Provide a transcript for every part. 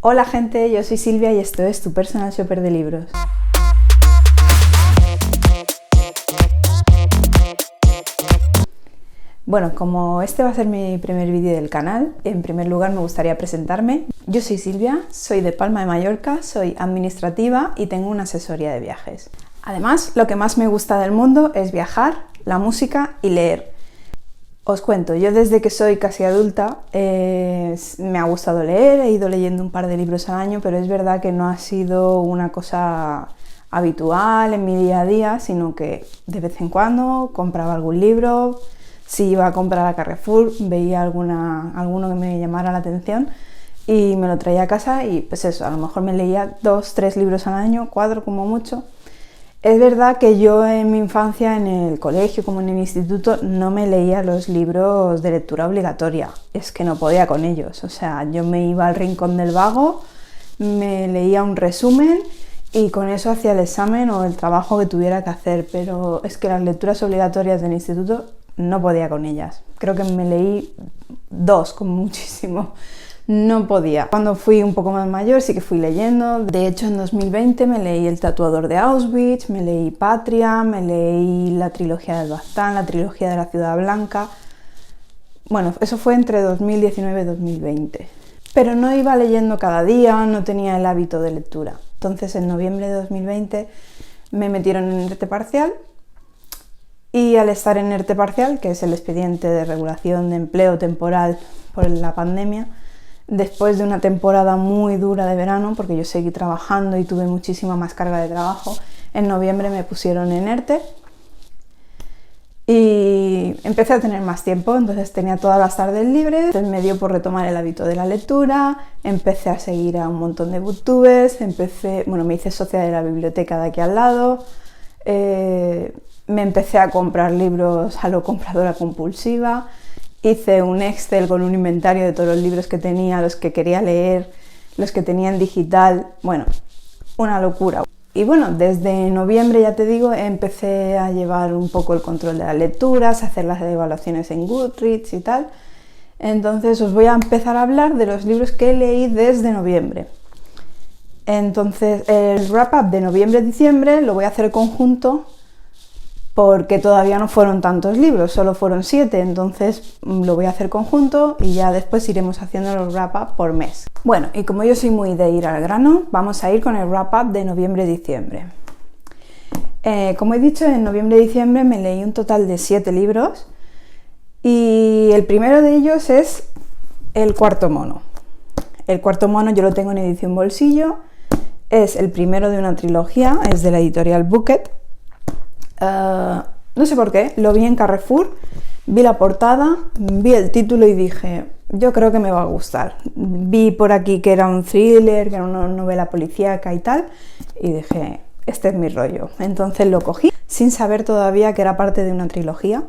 Hola gente, yo soy Silvia y esto es tu personal shopper de libros. Bueno, como este va a ser mi primer vídeo del canal, en primer lugar me gustaría presentarme. Yo soy Silvia, soy de Palma de Mallorca, soy administrativa y tengo una asesoría de viajes. Además, lo que más me gusta del mundo es viajar, la música y leer. Os cuento, yo desde que soy casi adulta me ha gustado leer, he ido leyendo un par de libros al año, pero es verdad que no ha sido una cosa habitual en mi día a día, sino que de vez en cuando compraba algún libro. Si iba a comprar a Carrefour, veía alguno que me llamara la atención y me lo traía a casa y pues eso, a lo mejor me leía 2, 3 libros al año, 4 como mucho. Es verdad que yo en mi infancia, en el colegio como en el instituto, no me leía los libros de lectura obligatoria, es que no podía con ellos. O sea, yo me iba al rincón del vago, me leía un resumen y con eso hacía el examen o el trabajo que tuviera que hacer, pero es que las lecturas obligatorias del instituto no podía con ellas. Creo que me leí 2 como muchísimo. No podía. Cuando fui un poco más mayor sí que fui leyendo. De hecho, en 2020 me leí El tatuador de Auschwitz, me leí Patria, me leí la trilogía del Baztán, la trilogía de la Ciudad Blanca. Bueno, eso fue entre 2019 y 2020. Pero no iba leyendo cada día, no tenía el hábito de lectura. Entonces, en noviembre de 2020 me metieron en ERTE parcial. Y al estar en ERTE parcial, que es el expediente de regulación de empleo temporal por la pandemia, después de una temporada muy dura de verano, porque yo seguí trabajando y tuve muchísima más carga de trabajo, en noviembre me pusieron en ERTE y empecé a tener más tiempo, entonces tenía todas las tardes libres, entonces me dio por retomar el hábito de la lectura, empecé a seguir a un montón de booktubers, me hice socia de la biblioteca de aquí al lado, me empecé a comprar libros a lo compradora compulsiva, hice un Excel con un inventario de todos los libros que tenía, los que quería leer, los que tenía en digital, bueno, una locura. Y bueno, desde noviembre, ya te digo, empecé a llevar un poco el control de las lecturas, a hacer las evaluaciones en Goodreads y tal. Entonces os voy a empezar a hablar de los libros que leí desde noviembre. Entonces el wrap-up de noviembre-diciembre lo voy a hacer conjunto porque todavía no fueron tantos libros, solo fueron 7, entonces lo voy a hacer conjunto y ya después iremos haciendo los wrap-up por mes. Bueno, y como yo soy muy de ir al grano, vamos a ir con el wrap-up de noviembre-diciembre. Como he dicho, en noviembre-diciembre me leí un total de 7 libros y el primero de ellos es El cuarto mono. El cuarto mono yo lo tengo en edición bolsillo, es el primero de una trilogía, es de la editorial Bucket. No sé por qué, lo vi en Carrefour, vi la portada, vi el título y dije, yo creo que me va a gustar. Vi por aquí que era un thriller, que era una novela policíaca y tal, y dije, este es mi rollo. Entonces lo cogí, sin saber todavía que era parte de una trilogía.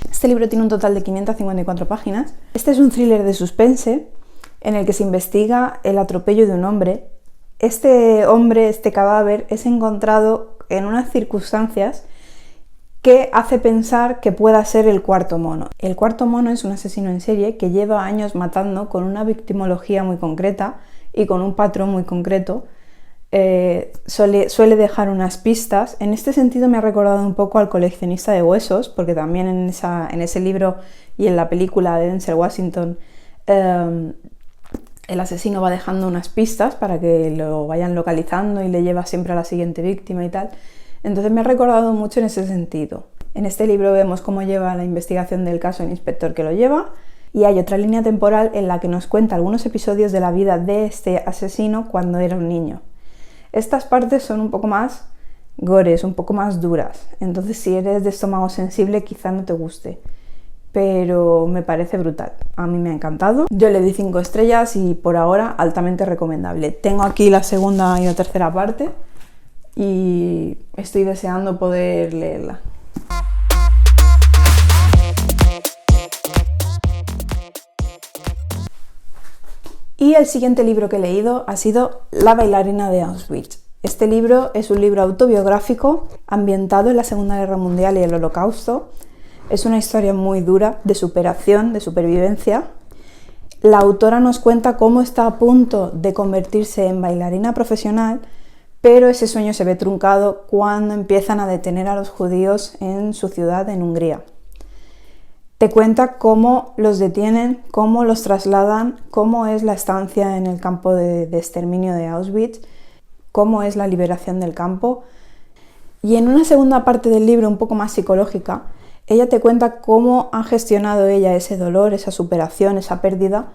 Este libro tiene un total de 554 páginas. Este es un thriller de suspense, en el que se investiga el atropello de un hombre. Este cadáver, es encontrado en unas circunstancias que hace pensar que pueda ser el cuarto mono. El cuarto mono es un asesino en serie que lleva años matando con una victimología muy concreta y con un patrón muy concreto. Suele dejar unas pistas. En este sentido me ha recordado un poco al coleccionista de huesos, porque también en ese libro y en la película de Denzel Washington el asesino va dejando unas pistas para que lo vayan localizando y le lleva siempre a la siguiente víctima y tal. Entonces me ha recordado mucho en ese sentido. En este libro vemos cómo lleva la investigación del caso el inspector que lo lleva y hay otra línea temporal en la que nos cuenta algunos episodios de la vida de este asesino cuando era un niño. Estas partes son un poco más gores, un poco más duras, entonces si eres de estómago sensible quizá no te guste, pero me parece brutal. A mí me ha encantado. Yo le di 5 estrellas y por ahora altamente recomendable. Tengo aquí la segunda y la tercera parte y estoy deseando poder leerla. Y el siguiente libro que he leído ha sido La bailarina de Auschwitz. Este libro es un libro autobiográfico ambientado en la Segunda Guerra Mundial y el Holocausto. Es una historia muy dura de superación, de supervivencia. La autora nos cuenta cómo está a punto de convertirse en bailarina profesional, pero ese sueño se ve truncado cuando empiezan a detener a los judíos en su ciudad, en Hungría. Te cuenta cómo los detienen, cómo los trasladan, cómo es la estancia en el campo de exterminio de Auschwitz, cómo es la liberación del campo. Y en una segunda parte del libro, un poco más psicológica, ella te cuenta cómo ha gestionado ella ese dolor, esa superación, esa pérdida,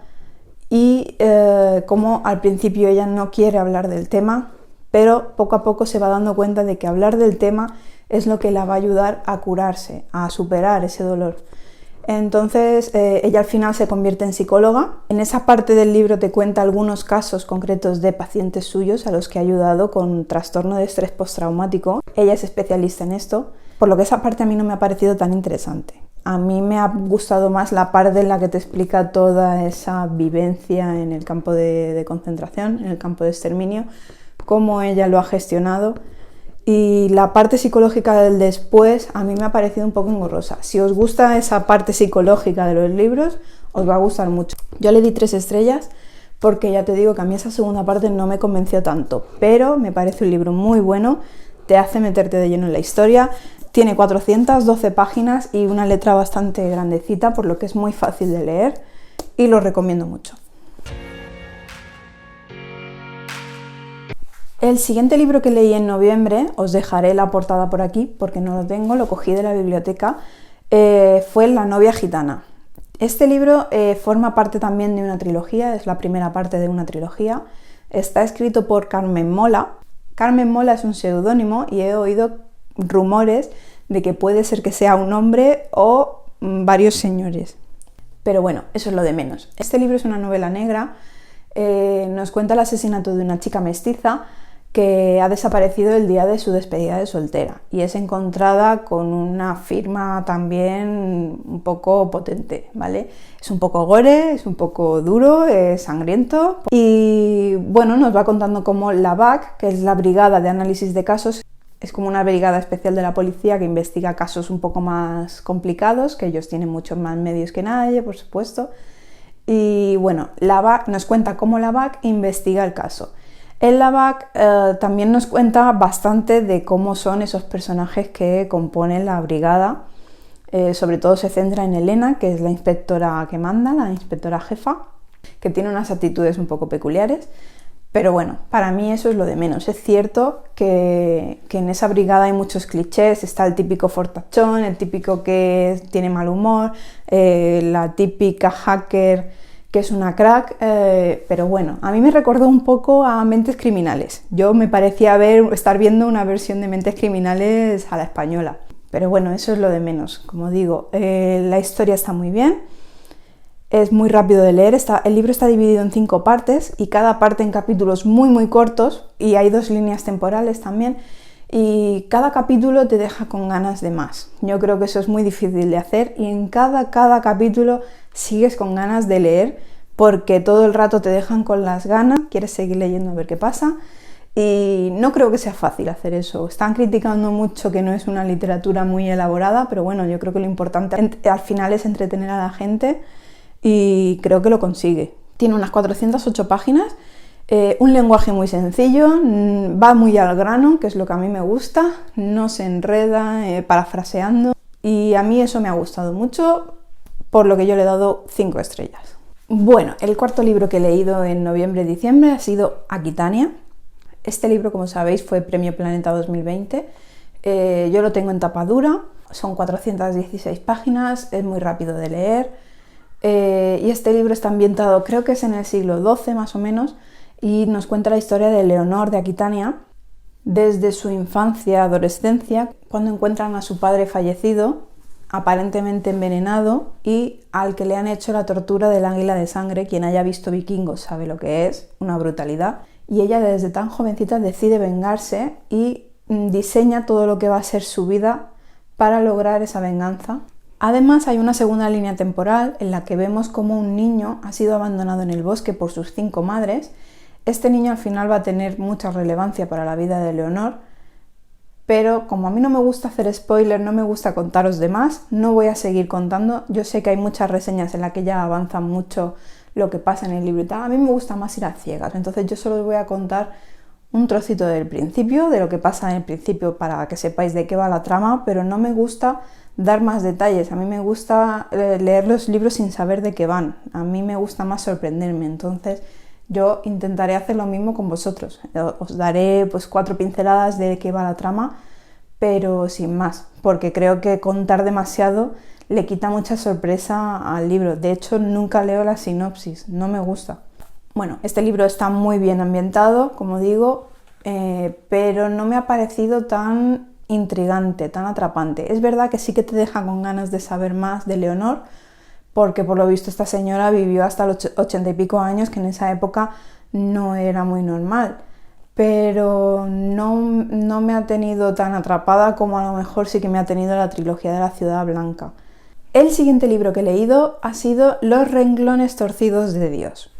y cómo al principio ella no quiere hablar del tema, pero poco a poco se va dando cuenta de que hablar del tema es lo que la va a ayudar a curarse, a superar ese dolor. Entonces ella al final se convierte en psicóloga. En esa parte del libro te cuenta algunos casos concretos de pacientes suyos a los que ha ayudado con trastorno de estrés postraumático. Ella es especialista en esto, por lo que esa parte a mí no me ha parecido tan interesante. A mí me ha gustado más la parte en la que te explica toda esa vivencia en el campo de concentración, en el campo de exterminio, cómo ella lo ha gestionado. Y la parte psicológica del después a mí me ha parecido un poco engorrosa. Si os gusta esa parte psicológica de los libros, os va a gustar mucho. Yo le di 3 estrellas porque ya te digo que a mí esa segunda parte no me convenció tanto, pero me parece un libro muy bueno, te hace meterte de lleno en la historia, tiene 412 páginas y una letra bastante grandecita, por lo que es muy fácil de leer y lo recomiendo mucho. El siguiente libro que leí en noviembre, os dejaré la portada por aquí porque no lo tengo, lo cogí de la biblioteca, fue La novia gitana. Este libro forma parte también de una trilogía, es la primera parte de una trilogía. Está escrito por Carmen Mola. Carmen Mola es un seudónimo y he oído rumores de que puede ser que sea un hombre o varios señores. Pero bueno, eso es lo de menos. Este libro es una novela negra, nos cuenta el asesinato de una chica mestiza que ha desaparecido el día de su despedida de soltera y es encontrada con una firma también un poco potente, ¿vale? Es un poco gore, es un poco duro, es sangriento y bueno, nos va contando cómo la BAC, que es la Brigada de Análisis de Casos, es como una brigada especial de la policía que investiga casos un poco más complicados, que ellos tienen muchos más medios que nadie, por supuesto. Y bueno, la BAC nos cuenta cómo la BAC investiga el caso. En la BAC también nos cuenta bastante de cómo son esos personajes que componen la brigada. Sobre todo se centra en Elena, que es la inspectora que manda, la inspectora jefa, que tiene unas actitudes un poco peculiares. Pero bueno, para mí eso es lo de menos. Es cierto que en esa brigada hay muchos clichés. Está el típico fortachón, el típico que tiene mal humor, la típica hacker que es una crack, pero bueno, a mí me recordó un poco a Mentes Criminales. Yo me parecía estar viendo una versión de Mentes Criminales a la española. Pero bueno, eso es lo de menos. Como digo, la historia está muy bien, es muy rápido de leer. El libro está dividido en 5 partes y cada parte en capítulos muy muy cortos y hay 2 líneas temporales también. Y cada capítulo te deja con ganas de más. Yo creo que eso es muy difícil de hacer y en cada capítulo sigues con ganas de leer porque todo el rato te dejan con las ganas, quieres seguir leyendo a ver qué pasa y no creo que sea fácil hacer eso. Están criticando mucho que no es una literatura muy elaborada, pero bueno, yo creo que lo importante al final es entretener a la gente y creo que lo consigue. Tiene unas 408 páginas. Un lenguaje muy sencillo, va muy al grano, que es lo que a mí me gusta, no se enreda parafraseando y a mí eso me ha gustado mucho, por lo que yo le he dado 5 estrellas. Bueno, el cuarto libro que he leído en noviembre-diciembre ha sido Aquitania. Este libro, como sabéis, fue Premio Planeta 2020. Yo lo tengo en tapa dura, son 416 páginas, es muy rápido de leer y este libro está ambientado, creo que es en el siglo XII más o menos, y nos cuenta la historia de Leonor de Aquitania desde su infancia, adolescencia, cuando encuentran a su padre fallecido, aparentemente envenenado, y al que le han hecho la tortura del águila de sangre. Quien haya visto Vikingos sabe lo que es, una brutalidad. Y ella desde tan jovencita decide vengarse y diseña todo lo que va a ser su vida para lograr esa venganza. Además hay una segunda línea temporal en la que vemos cómo un niño ha sido abandonado en el bosque por sus 5 madres. Este niño al final va a tener mucha relevancia para la vida de Leonor, pero como a mí no me gusta hacer spoiler, no me gusta contaros de más, no voy a seguir contando. Yo sé que hay muchas reseñas en las que ya avanzan mucho lo que pasa en el libro y tal. A mí me gusta más ir a ciegas, entonces yo solo os voy a contar un trocito del principio, de lo que pasa en el principio para que sepáis de qué va la trama, pero no me gusta dar más detalles. A mí me gusta leer los libros sin saber de qué van. A mí me gusta más sorprenderme, entonces yo intentaré hacer lo mismo con vosotros. Os daré pues 4 pinceladas de qué va la trama, pero sin más, porque creo que contar demasiado le quita mucha sorpresa al libro. De hecho, nunca leo la sinopsis, no me gusta. Bueno, este libro está muy bien ambientado, como digo, pero no me ha parecido tan intrigante, tan atrapante. Es verdad que sí que te deja con ganas de saber más de Leonor, porque por lo visto esta señora vivió hasta los 80 y pico años, que en esa época no era muy normal, pero no me ha tenido tan atrapada como a lo mejor sí que me ha tenido la trilogía de la Ciudad Blanca. El siguiente libro que he leído ha sido Los renglones torcidos de Dios.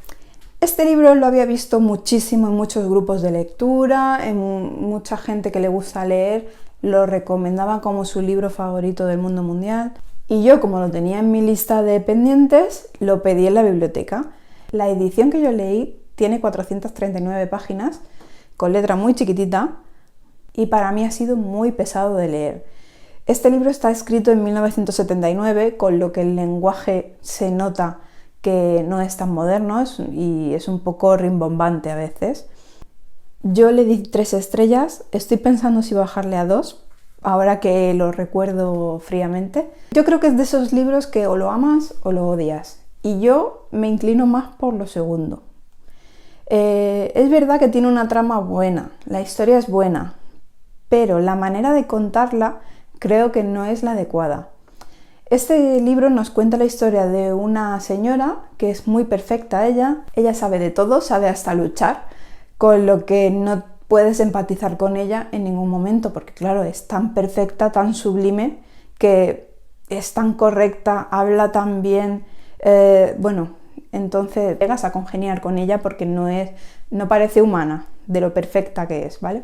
Este libro lo había visto muchísimo en muchos grupos de lectura, en mucha gente que le gusta leer, lo recomendaba como su libro favorito del mundo mundial. Y yo, como lo tenía en mi lista de pendientes, lo pedí en la biblioteca. La edición que yo leí tiene 439 páginas, con letra muy chiquitita, y para mí ha sido muy pesado de leer. Este libro está escrito en 1979, con lo que el lenguaje se nota que no es tan moderno y es un poco rimbombante a veces. Yo le di 3 estrellas, estoy pensando si bajarle a 2, ahora que lo recuerdo fríamente. Yo creo que es de esos libros que o lo amas o lo odias, y yo me inclino más por lo segundo. Es verdad que tiene una trama buena, la historia es buena, pero la manera de contarla creo que no es la adecuada. Este libro nos cuenta la historia de una señora que es muy perfecta ella sabe de todo, sabe hasta luchar, con lo que no puedes empatizar con ella en ningún momento, porque claro, es tan perfecta, tan sublime, que es tan correcta, habla tan bien, entonces llegas a congeniar con ella porque no parece humana de lo perfecta que es, ¿vale?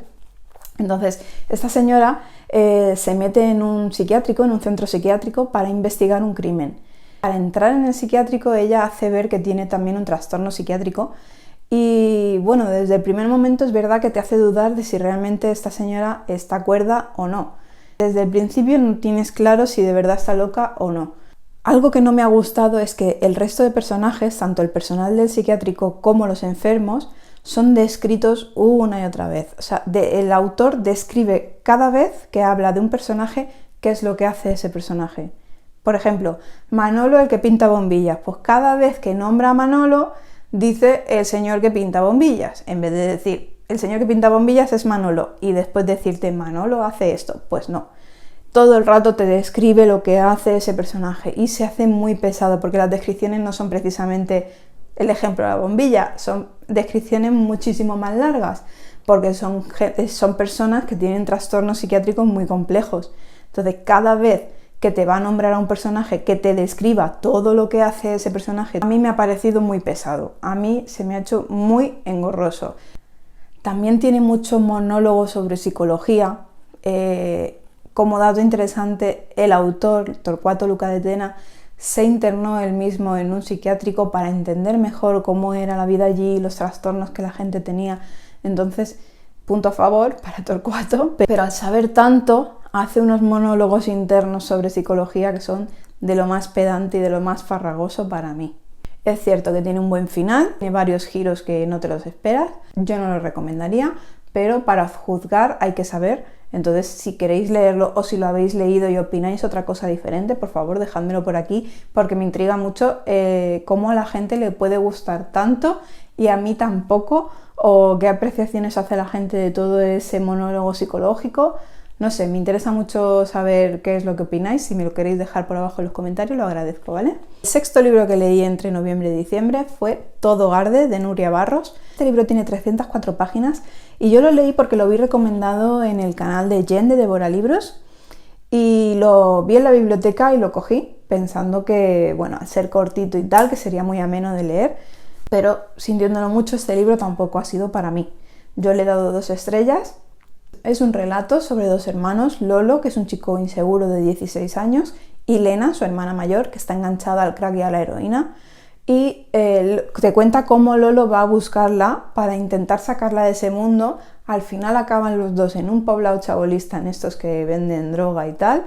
Entonces, esta señora se mete en un psiquiátrico, en un centro psiquiátrico, para investigar un crimen. Al entrar en el psiquiátrico, ella hace ver que tiene también un trastorno psiquiátrico y, bueno, desde el primer momento es verdad que te hace dudar de si realmente esta señora está cuerda o no. Desde el principio no tienes claro si de verdad está loca o no. Algo que no me ha gustado es que el resto de personajes, tanto el personal del psiquiátrico como los enfermos, son descritos una y otra vez. O sea, el autor describe cada vez que habla de un personaje qué es lo que hace ese personaje. Por ejemplo, Manolo el que pinta bombillas. Pues cada vez que nombra a Manolo, dice el señor que pinta bombillas. En vez de decir el señor que pinta bombillas es Manolo y después decirte Manolo hace esto. Pues no. Todo el rato te describe lo que hace ese personaje y se hace muy pesado porque las descripciones no son precisamente el ejemplo de la bombilla, son descripciones muchísimo más largas porque son personas que tienen trastornos psiquiátricos muy complejos. Entonces, cada vez que te va a nombrar a un personaje que te describa todo lo que hace ese personaje, a mí me ha parecido muy pesado, a mí se me ha hecho muy engorroso. También tiene mucho monólogo sobre psicología. Como dato interesante, el autor, Torquato Luca de Tena, se internó él mismo en un psiquiátrico para entender mejor cómo era la vida allí, los trastornos que la gente tenía. Entonces, punto a favor para Torquato, pero al saber tanto, hace unos monólogos internos sobre psicología que son de lo más pedante y de lo más farragoso para mí. Es cierto que tiene un buen final, tiene varios giros que no te los esperas, yo no lo recomendaría, pero para juzgar hay que saber. Entonces, si queréis leerlo o si lo habéis leído y opináis otra cosa diferente, por favor, dejádmelo por aquí, porque me intriga mucho cómo a la gente le puede gustar tanto y a mí tampoco, o qué apreciaciones hace la gente de todo ese monólogo psicológico. No sé, me interesa mucho saber qué es lo que opináis. Si me lo queréis dejar por abajo en los comentarios, lo agradezco, ¿vale? El sexto libro que leí entre noviembre y diciembre fue Todo Arde, de Nuria Barros. Este libro tiene 304 páginas y yo lo leí porque lo vi recomendado en el canal de Jen de Devora Libros y lo vi en la biblioteca y lo cogí pensando que, bueno, al ser cortito y tal, que sería muy ameno de leer, pero sintiéndolo mucho, este libro tampoco ha sido para mí. Yo le he dado 2 estrellas. Es un relato sobre 2 hermanos, Lolo, que es un chico inseguro de 16 años, y Lena, su hermana mayor, que está enganchada al crack y a la heroína. y te cuenta cómo Lolo va a buscarla para intentar sacarla de ese mundo. Al final acaban los dos en un poblado chabolista, en estos que venden droga y tal.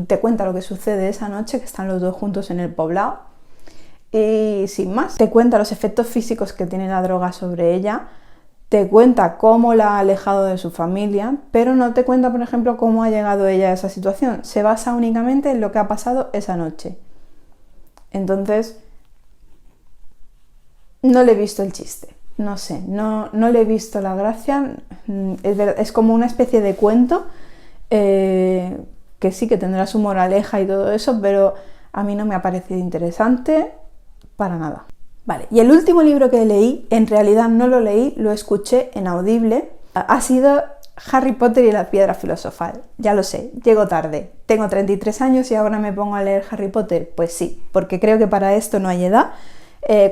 Te cuenta lo que sucede esa noche, que están los dos juntos en el poblado. Y sin más, te cuenta los efectos físicos que tiene la droga sobre ella. Te cuenta cómo la ha alejado de su familia, pero no te cuenta, por ejemplo, cómo ha llegado ella a esa situación. Se basa únicamente en lo que ha pasado esa noche. Entonces, no le he visto el chiste. No sé, no le he visto la gracia. Es como una especie de cuento que sí que tendrá su moraleja y todo eso, pero a mí no me ha parecido interesante para nada. Vale, y el último libro que leí, en realidad no lo leí, lo escuché en Audible, ha sido Harry Potter y la Piedra Filosofal. Ya lo sé, llego tarde. Tengo 33 años y ahora me pongo a leer Harry Potter. Pues sí, porque creo que para esto no hay edad.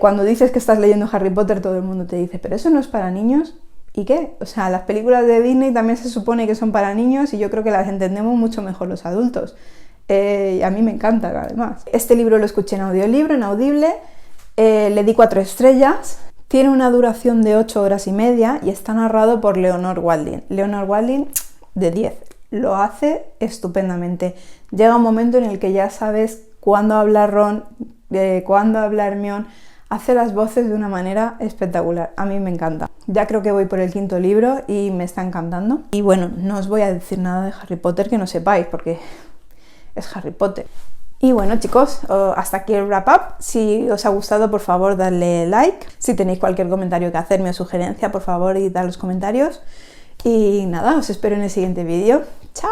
Cuando dices que estás leyendo Harry Potter, todo el mundo te dice, ¿pero eso no es para niños? ¿Y qué? O sea, las películas de Disney también se supone que son para niños y yo creo que las entendemos mucho mejor los adultos. Y a mí me encanta, además. Este libro lo escuché en audiolibro, en Audible. Le di 4 estrellas, tiene una duración de 8 horas y media y está narrado por Leonor Walding. Leonor Walding, de 10, lo hace estupendamente. Llega un momento en el que ya sabes cuándo habla Ron, cuándo habla Hermione, hace las voces de una manera espectacular. A mí me encanta. Ya creo que voy por el 5.º libro y me está encantando. Y bueno, no os voy a decir nada de Harry Potter que no sepáis, porque es Harry Potter. Y bueno, chicos, hasta aquí el wrap up. Si os ha gustado, por favor, dadle like. Si tenéis cualquier comentario que hacerme o sugerencia, por favor, id a los comentarios. Y nada, os espero en el siguiente vídeo. ¡Chao!